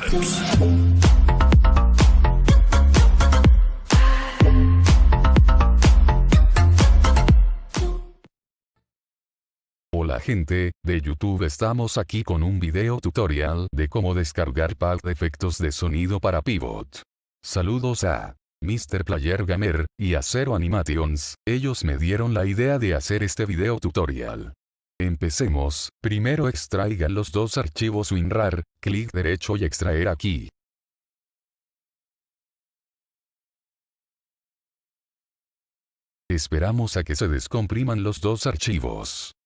Clips. Hola gente, de YouTube, estamos aquí con un video tutorial de cómo descargar pack de efectos de sonido para Pivot. Saludos a Mr. Player Gamer y a Zero Animations, ellos me dieron la idea de hacer este video tutorial. Empecemos. Primero extraigan los dos archivos WinRAR, clic derecho y extraer aquí. Esperamos a que se descompriman los dos archivos.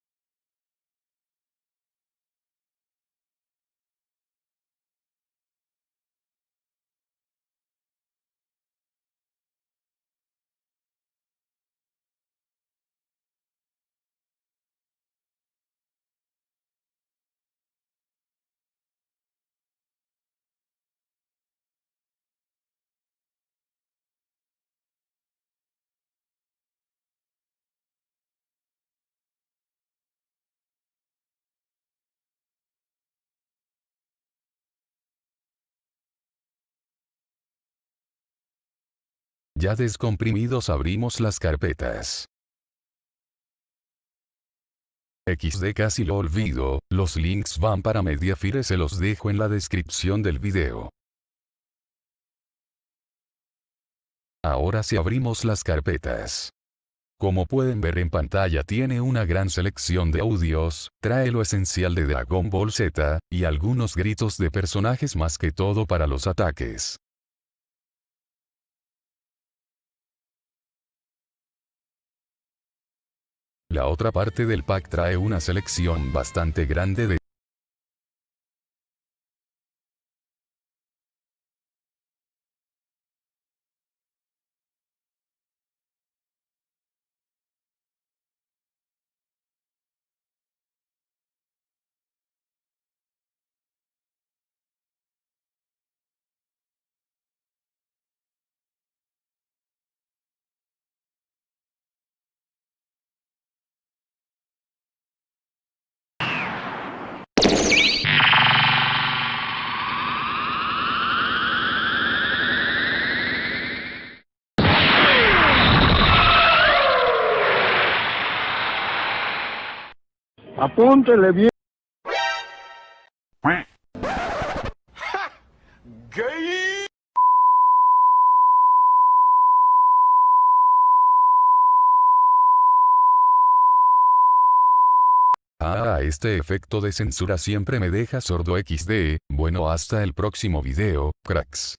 Ya descomprimidos, abrimos las carpetas. XD, casi lo olvido, los links van para Mediafire, se los dejo en la descripción del video. Ahora sí abrimos las carpetas. Como pueden ver en pantalla, tiene una gran selección de audios, trae lo esencial de Dragon Ball Z, y algunos gritos de personajes, más que todo para los ataques. La otra parte del pack trae una selección bastante grande de Apúntele bien. Gay. este efecto de censura siempre me deja sordo XD. Bueno, hasta el próximo video, cracks.